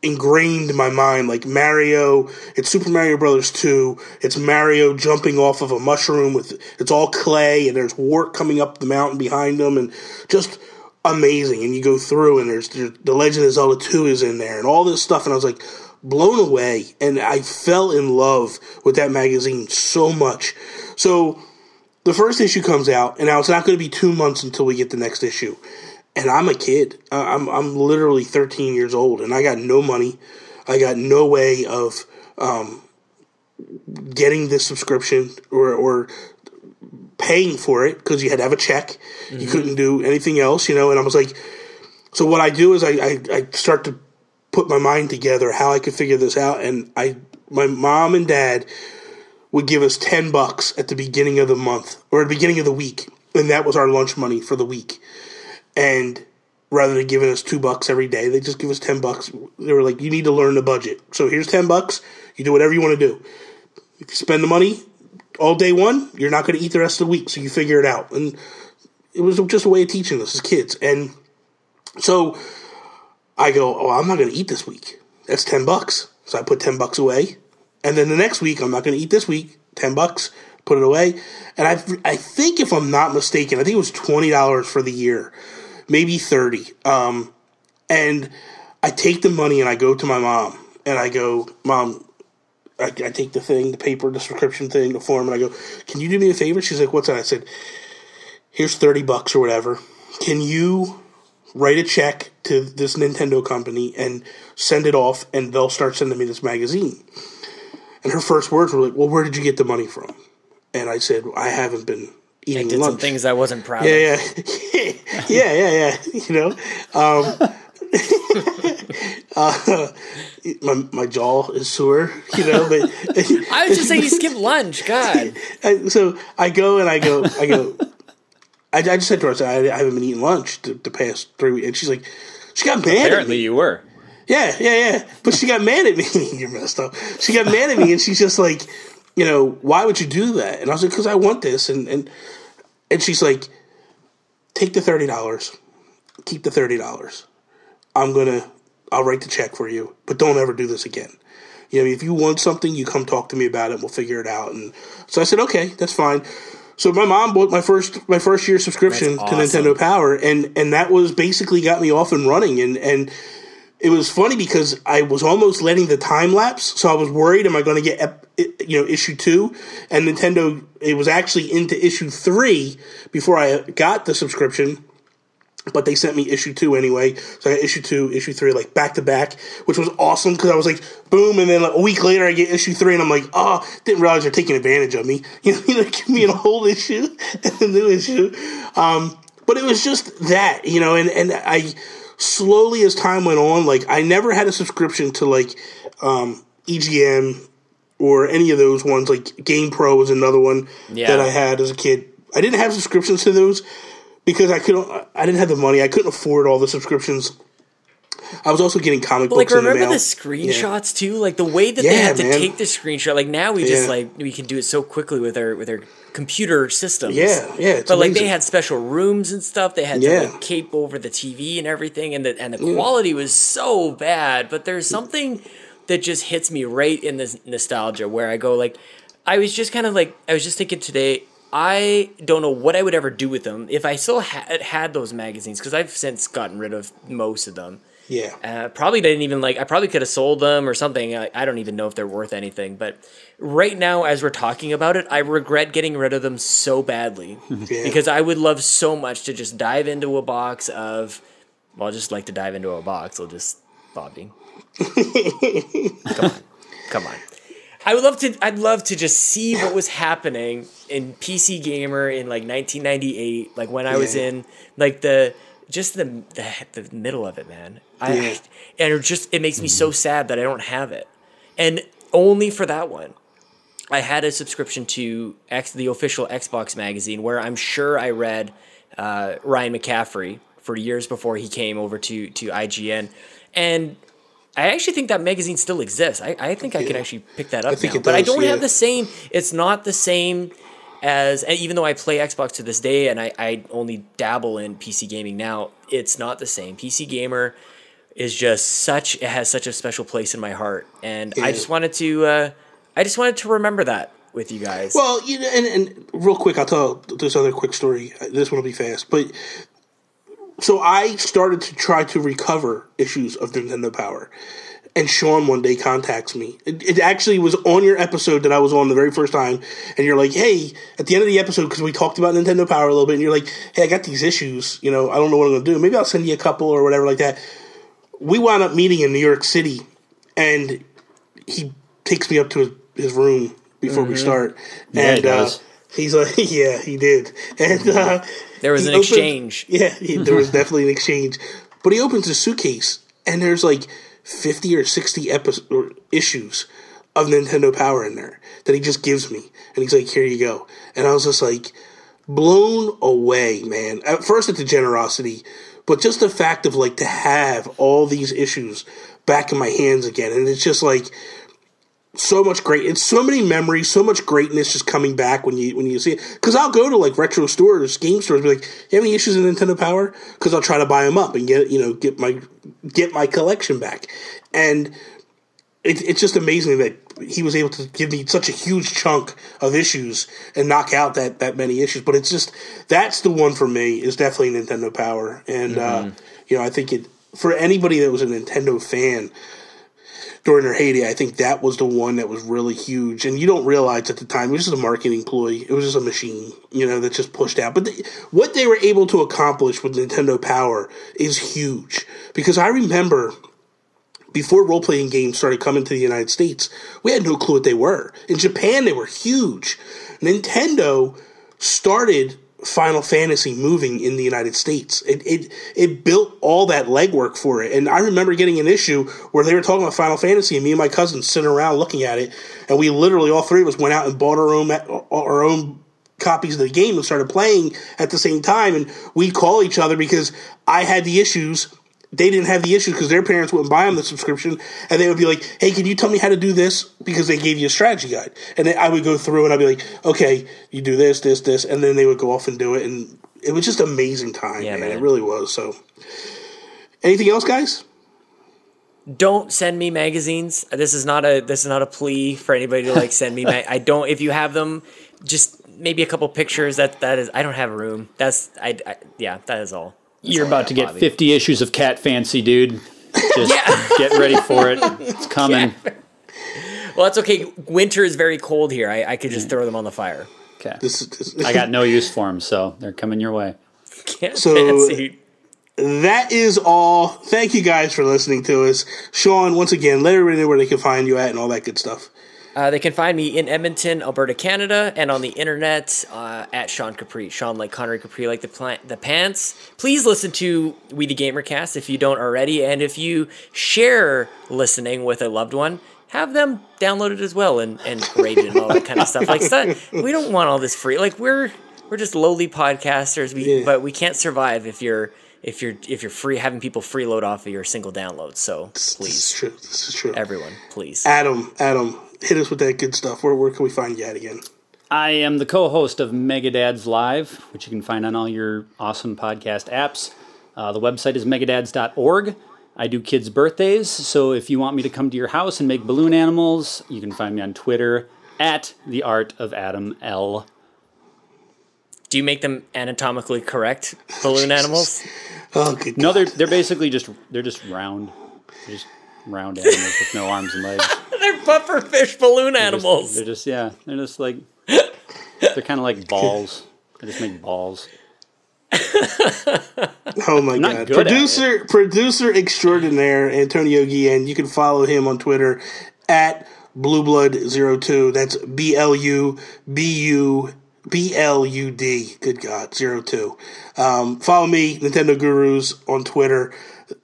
ingrained in my mind, like Mario, it's Super Mario Brothers 2, it's Mario jumping off of a mushroom it's all clay, and there's wart coming up the mountain behind them, and just amazing. And you go through, and there's the Legend of Zelda 2 is in there, and all this stuff, and I was like blown away, and I fell in love with that magazine so much. So the first issue comes out, and now it's not going to be 2 months until we get the next issue. And I'm a kid. I'm literally 13 years old, and I got no money. I got no way of getting this subscription or paying for it because you had to have a check. Mm-hmm. You couldn't do anything else, And I was like, so what I do is I start to put my mind together how I could figure this out, and my mom and dad would give us $10 at the beginning of the month or at the beginning of the week, and that was our lunch money for the week. And rather than giving us $2 every day, they just give us $10. They were like, you need to learn the budget. So here's $10. You do whatever you want to do. If you spend the money all day one, you're not going to eat the rest of the week. So you figure it out. And it was just a way of teaching us as kids. And so I go, oh, I'm not going to eat this week. That's $10. So I put $10 away. And then the next week, I'm not going to eat this week. $10, put it away. And I think, if I'm not mistaken, I think it was $20 for the year. Maybe 30. And I take the money and I go to my mom and I go, Mom, I take the thing, the paper, the subscription thing, the form, and I go, can you do me a favor? She's like, what's that? I said, here's $30 or whatever. Can you write a check to this Nintendo company and send it off, and they'll start sending me this magazine? And her first words were like, well, where did you get the money from? And I said, I haven't been eating I did lunch. Some things I wasn't proud of. Yeah. My jaw is sore, But I was just saying you skipped lunch. God. So I go. I just said to her, I haven't been eating lunch the past 3 weeks, and she's like, she got mad. Apparently, you were. Yeah. But she got mad at me. You're messed up. She got mad at me, and she's just like, why would you do that? And I was like, because I want this, and she's like, take the $30, keep the $30. I'll write the check for you, but don't ever do this again. If you want something, you come talk to me about it, we'll figure it out. And so I said, okay, that's fine. So my mom bought my first year subscription to Nintendo Power, and that was basically got me off and running. And it was funny because I was almost letting the time lapse, so I was worried, am I going to get issue 2? And Nintendo, it was actually into issue 3 before I got the subscription. But they sent me issue 2 anyway, so I got issue 2, issue 3, like back to back, which was awesome because I was like, boom, and then like, a week later I get issue 3, and I'm like, oh, didn't realize they're taking advantage of me. Give me an old issue and a new issue. But it was just that, and I slowly as time went on, like I never had a subscription to like EGM or any of those ones. Like Game Pro was another one that I had as a kid. I didn't have subscriptions to those. Because I didn't have the money. I couldn't afford all the subscriptions. I was also getting comic books in the mail. Remember the screenshots too? Like the way that they had to take the screenshot. Like now we just we can do it so quickly with our computer systems. Yeah. It's but amazing. like they had special rooms and stuff. They had to like cape over the TV and everything, and the quality was so bad. But there's something that just hits me right in this nostalgia where I go like, I was just thinking today. I don't know what I would ever do with them if I still had those magazines, because I've since gotten rid of most of them. Yeah. Probably didn't even I probably could have sold them or something. I don't even know if they're worth anything. But right now, as we're talking about it, I regret getting rid of them so badly because I would love so much to just dive into a box of, well, I'll just like to dive into a box. I'll just, Bobby. Come on. I'd love to just see what was happening in PC Gamer in like 1998, like when I was in like the middle of it, man. And it makes me so sad that I don't have it. And only for that one, I had a subscription to the official Xbox magazine, where I'm sure I read Ryan McCaffrey for years before he came over to IGN. And I actually think that magazine still exists. I think I can actually pick that up now. But I don't have the same. It's not the same as, even though I play Xbox to this day and I only dabble in PC gaming now, it's not the same. PC Gamer is just it has such a special place in my heart. And I just wanted to remember that with you guys. Well, and real quick, I'll tell this other quick story. This one will be fast. But so I started to try to recover issues of Nintendo Power. And Sean one day contacts me. It actually was on your episode that I was on the very first time. And you're like, hey, at the end of the episode, because we talked about Nintendo Power a little bit, and you're like, hey, I got these issues. I don't know what I'm going to do. Maybe I'll send you a couple or whatever like that. We wound up meeting in New York City. And he takes me up to his room before we start. And he's like, yeah, he did. And there was an exchange. Yeah, there was definitely an exchange. But he opens his suitcase, and there's like 50 or 60 issues of Nintendo Power in there that he just gives me. And he's like, here you go. And I was just like, blown away, man. At first, at the generosity, but just the fact of like to have all these issues back in my hands again. And it's just like so much great. It's so many memories, so much greatness just coming back when you see it. Because I'll go to like retro stores, game stores, be like, you have any issues in Nintendo Power? Because I'll try to buy them up and get my collection back. And it's just amazing that he was able to give me such a huge chunk of issues and knock out that many issues. But it's just, that's the one for me, is definitely Nintendo Power. And I think for anybody that was a Nintendo fan during their heyday, I think that was the one that was really huge. And you don't realize at the time, it was just a marketing ploy. It was just a machine, that just pushed out. But what they were able to accomplish with Nintendo Power is huge. Because I remember, before role-playing games started coming to the United States, we had no clue what they were. In Japan, they were huge. Nintendo started Final Fantasy moving in the United States. It built all that legwork for it. And I remember getting an issue where they were talking about Final Fantasy, and me and my cousins sitting around looking at it, and we literally, all three of us, went out and bought our own copies of the game and started playing at the same time. And we'd call each other because I had the issues. They didn't have the issues because their parents wouldn't buy them the subscription, and they would be like, hey, can you tell me how to do this? Because they gave you a strategy guide. And then I would go through and I'd be like, okay, you do this, this, this, and then they would go off and do it. And it was just an amazing time, man. It really was. So, anything else, guys? Don't send me magazines. This is not a plea for anybody to send me. I don't. If you have them, just maybe a couple pictures. That is. I don't have room. That is all. You're about to get 50 issues of Cat Fancy, dude. Just get ready for it. It's coming. Well, that's okay. Winter is very cold here. I could just throw them on the fire. Okay. I got no use for them, so they're coming your way. Cat Fancy. that is all. Thank you guys for listening to us. Sean, once again, let everybody know where they can find you at and all that good stuff. They can find me in Edmonton, Alberta, Canada, and on the internet at Sean Capri. Sean like Connery, Capri like the pants. Please listen to We the Gamercast if you don't already, and if you share listening with a loved one, have them download it as well and rate it and all that kind of stuff. Like we don't want all this free. Like we're just lowly podcasters, but we can't survive if you're free having people freeload off of your single download. So please, this is true. Everyone, please. Adam, hit us with that good stuff. Where can we find you at again? I am the co-host of Megadads Live, which you can find on all your awesome podcast apps. The website is megadads.org. I do kids' birthdays, so if you want me to come to your house and make balloon animals, you can find me on Twitter at The Art of Adam L. Do you make them anatomically correct balloon animals? Oh, good God. No, they're basically just round. They're just round animals with no arms and legs. They're pufferfish balloon animals. They're just like they're kind of like balls. They just make balls. Oh my God! Producer extraordinaire Antonio Guillen. You can follow him on Twitter at BlueBlood02. That's BLUBLUD. Good God, 02. Follow me, Nintendo Gurus, on Twitter.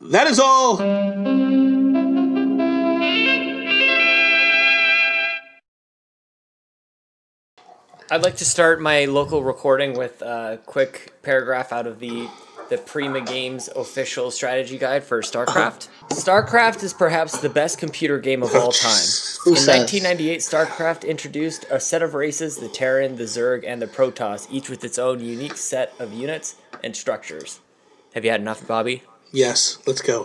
That is all. I'd like to start my local recording with a quick paragraph out of the Prima Games official strategy guide for StarCraft. StarCraft is perhaps the best computer game of all time. In 1998, StarCraft introduced a set of races, the Terran, the Zerg, and the Protoss, each with its own unique set of units and structures. Have you had enough, Bobby? Yes, let's go.